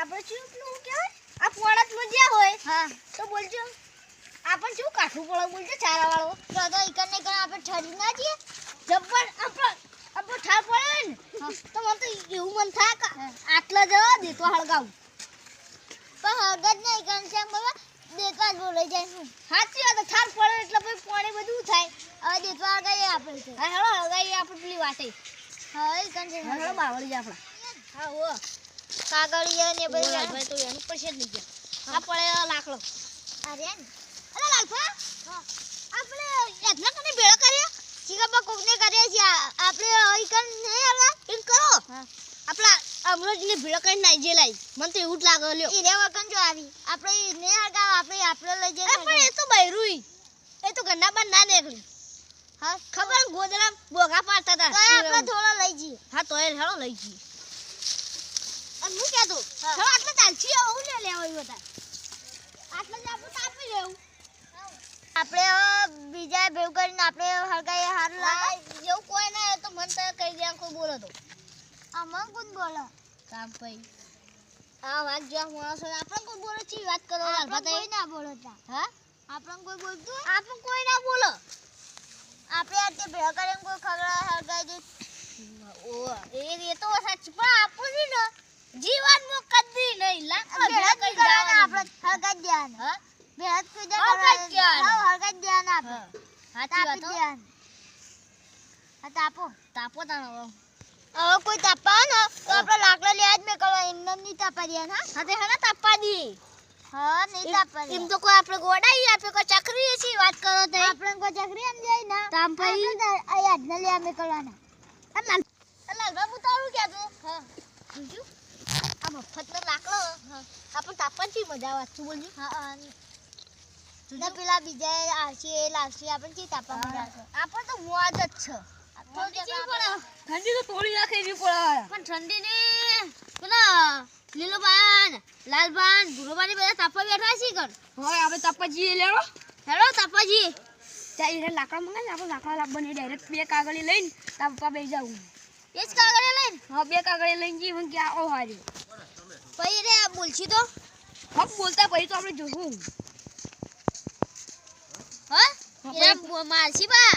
આપણે શું પેલું કહેવાય આ પોળાતમાં જ્યાં હોય હા તો બોલજો આપણે શું કાઠું પડે બોલજો ચારા વાળો તો ઈકન ને કણ આપણે ઠરી ના જઈએ જબ્બર આપણો ઠાર પડે ને તો મને તો એવું મન થાય કે આટલા જવા દે તો હળગાવું પણ હળગત નહીં ઈકન છે બાબા દેતવા જ બોલાઈ જાય શું સાચી વાત ઠાર પડે એટલે પછી પાણી બધું થાય હવે દેતવા હળગાઈએ આપણે તો હા હેળો હળગાઈએ આપણે પેલી વાટે હા ઈકન છે હેળો બાવળી જ આપણા હા હો કાગળિયા ને બધું લાલભાઈ તો એનું પડશે જ નહીં ગયા આ પડે લાકડો અરે અરે લાલભા આપણે એટલા કને ભેળો કર્યો ચીકાબા કોકને કર્યા છે આપણે ઈકન નહીં હળગા એમ કરો આપણા અમરોજીને ભેળો કરીને નાઈ જે લાઈ મને તો એવું જ લાગે લ્યો એને વકન જો આવી આપણે ને હળગાવ આપણે લઈ જઈએ પણ એ તો બૈરુઈ એ તો ઘરના બાર ના નીકળી હા ખબર ગોદરા બોગા પાડતા હતા તો આપણે થોડો લઈ જઈએ હા તો એ હેળો લઈ જઈએ અને હું કહેતો હેળો આટલે ચાલશી આવું ને લેવાયું હતા આટલે જ આપણે તાપી લેવું આપણે બીજા ભેવ કરીને આપણે હળગાઈએ હારું લાગે એવું કોઈ ના હોય તો મને તો કહી દે કોઈ બોલો તો આમાં કોણ બોલો કામ ભાઈ આ વાત જો માણસો આપણે કોઈ બોલો ચી વાત કરો આપણે કોઈ ના બોલતા હા આપણે કોઈ બોલતું આપણે કોઈ ના બોલો આપણે આ તે ભેળ કરીને કોઈ ખગડા હળગાઈ દે ઓ એ તો સાચી પણ આપું છે ને જીવનમાં કદી નહીં લાકડા ભેળ કરી દેવાના આપણે હળગાઈ દેવાના હા ભેળ કરી હળગાઈ દેવાના દેવાના. હળગાઈ દેવાના આપણે સાચી વાત તાપી હો. દેવાના હા તાપો તાપો તાણો હવે કોઈ તાપા ને તો આપણે લાકડા લેવા જ મેં કરવા એમને નહીં તાપા દેવાના હા તે હેને તાપવા દી હા નહીં તાપા એમ તો કોઈ આપણે ગોડાઈ આપે કોઈ ચકરી છે વાત કરો તો આપણે કોઈ ચકરી એમ જાય ના તામ ભાઈ આ યાદના લેવા મેં કરવાના લાલબા હું તારું કહેતો હા બીજું આ મફતનો લાકડો આપણે તાપવાની ચી મજા આવે શું બોલજી હા ને પેલા બીજા આવશે એ લાવશે આપણે ચી તાપા મજા આવશે આપણે તો મોજ જ છે ઠંડી તો તોડી નાખે એવી પડે પણ ઠંડી ને પેલા લીલોબાન લાલબાન ભૂરોબાન બધા તાપવા બેઠા છે કર હા આપણે તાપવા જઈએ લેવો હેલો તાપવા જઈએ ત્યાં એને લાકડા મંગાવીને આપણે લાકડા લાવવાની ડાયરેક્ટ બે કાગળી લઈને તાપવા બેસી જવું એ જ કાગળે લઈને હા બે કાગળે લઈને જઈએ મને કે આવો હાર્યો પછી રે બોલછી તો હક બોલતા પછી તો આપણે જોવું હા એ મારછી બા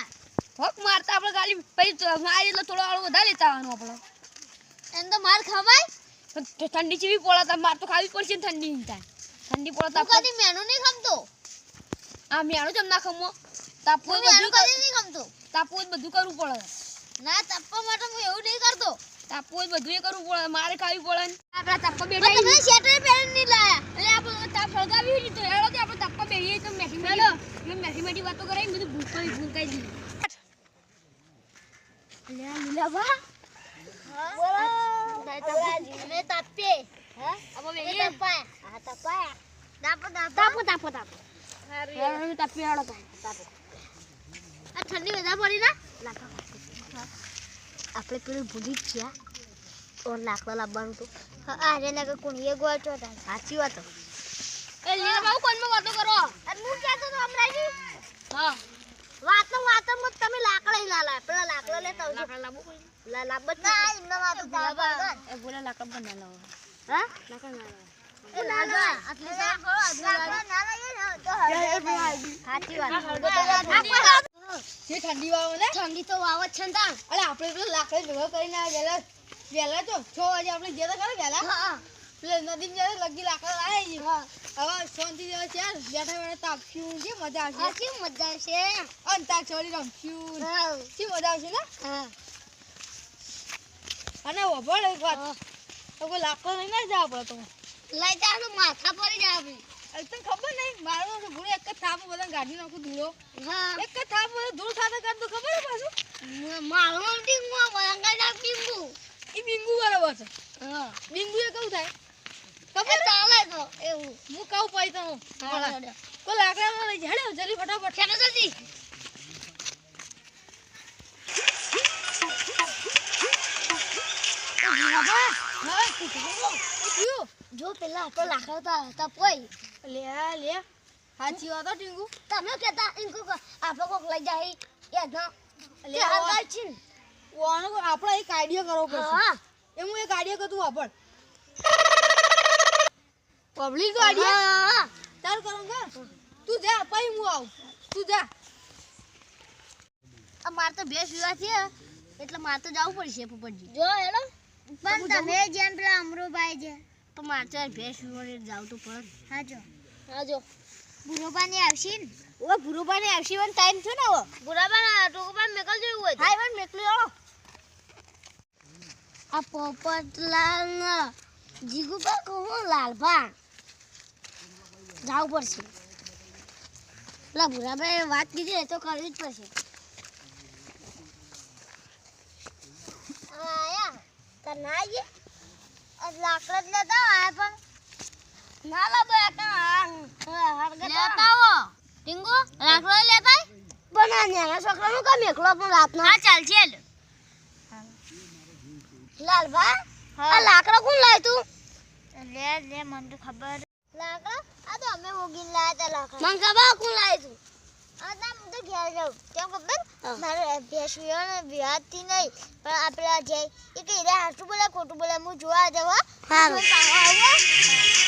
હક મારતા આપણે ગાલી પછી મારી એટલે થોડો આળો વધારે લેતા આવવાનું આપણે એમ તો માર ખવાય ઠંડી ચીવી પડે માર તો ખાવી પડશે ને ઠંડી નહીં થાય ઠંડી પડે તું કદી મેનુ નહીં ખમતો આ મેણું જમ ના ખમો તાપવું તું મેનુ કદી નહીં ખમતો તાપવું જ બધું કરવું પડે ના તાપવા માટે હું એવું નહીં કરતો તાપવું જ બધું એ કરવું પડે મારે ખાવી પડે ને આપણા તાપવા પણ બેઠા તમે સ્વેટર પહેરીને નહીં લાયા એટલે આપણે તાપ સળગાવી લીધો હેડો કે આપણે તાપવા બેહીએ તો મેઠી મેઠી વાતો કરાવી બધું ભૂલકાઈ દીધું લીલા બા અમે તાપીએ હા આપણે એ તાપાય હા તાપાય તાપો તાપી હેડો તાપો આ ઠંડી વધારે પડી ના આપણે પેલું ભૂલી જ ગયા ઓર લાકડા લાવવાનું તો આરે ના કોણીએ ગોળતો હતા સાચી વાત એ લીલા બાબુ કોનમાં વાતો કરો અને હું કહેતો તો હમણાં હા વાતમાં તમે લાકડા ના લાય પેલા લાકડા લેતા આવજો લાકડા લાવો કોઈ લાબત ના એમને વાત એ બોલે લાકડા પણ ના લાવો હા લાકડા ના લાવો એ લાગા આટલી લાકડા ના લાગે ને તો સાચી વાત જે ઠંડી વાવે ને ઠંડી તો વાવ જ છે ને તાણ અરે આપણે પેલા લાકડા ભેગા કરીને વહેલા તો 6 વાગે આપણે જતા ખરા વહેલા હા પેલે નદી જયારે લગી લાકડા લાવી હવે શાંતિ બેઠા બેઠા તાપશું કે મજા આવશે આ કેવી મજા આવશે અંતાર છોડી રમશું હા કે મજા આવશે ને હા અને વભળ એક વાત તો કોઈ લાકડો લઈને ના જવા પડે તો લઈ જા તો માથા પડી જાય આપણી તને ખબર નહીં મારો તો ભૂરો એક જ થાપ બધા ગાડી નાખું ધૂળો હા એક જ થાપ બધું ધૂળ ખાતે કરતો ખબર છે પાછું મારો ડીંગો વળંગા ડીંગો એ બિંગુ બરાબર છે હા બિંગુ એ કેવું થાય ખબર ચાલે તો એવું હું કહું પાઈ તો કોઈ લાકડા લઈ જાય જલ્દી ફટાફટ ચાલો જલ્દી જો પેલા આપણો લાકડા હતા કોઈ લે સાચી વાત ટીંગુ તમે કહેતા ઇनको આપણે કોક લઈ જાય યાદ લે હગાઈ છે આપણે એક આઈડિયા કરવો પડશે હા એમ એક આઈડિયા કતું આપણ પબ્લિક ગાડી હા તાર કરું કે તું જા પછી હું આવું તું જા આ માર તો ભેંસ વિવા છે એટલે માર તો જવું પડશે પોપટજી જો હેલો પણ તમે જેમ પેલા અમરુભાઈ છે તો મારે ભેંસ વિવાને જાવ તો પડે હાજો હાજો બુરોબાની આવશે ને ઓ ભુરુબાને આવશે વન ટાઈમ છે ને ઓ બુરાબાના ટોકબાન મેકલ જેવું હોય હાય વન મેકલી આવો આ પોપટલાલ જીગુબા કહું લાલભા જાવું પડશે પેલા ભુરાભાઈ વાત કીધી તો કરવી જ પડશે આયા તો ના આવીએ લાકડા જ લેતા આયા પણ ના લા બે લેતા આવો ટીંગો રાખલો લેતા પણ આ નાના છોકરાનું કામ એકલો પણ રાતના હા ચાલ ચાલ લાલભા હા. આ લાકડા કોણ લાવ્યું તું લે મને તો ખબર લાકડા આ તો અમે ઓગીને લાયા તા લાકડા મને ખબર કોણ લાવ્યું તું આ તો હું તો ઘેર જાઉં કેમ ખબર મારે ભેંસ વિવાદથી નહીં પણ આપણે જય એ કઈ હાથું બોલે ખોટું બોલે હું જોવા જાઉં હા આવો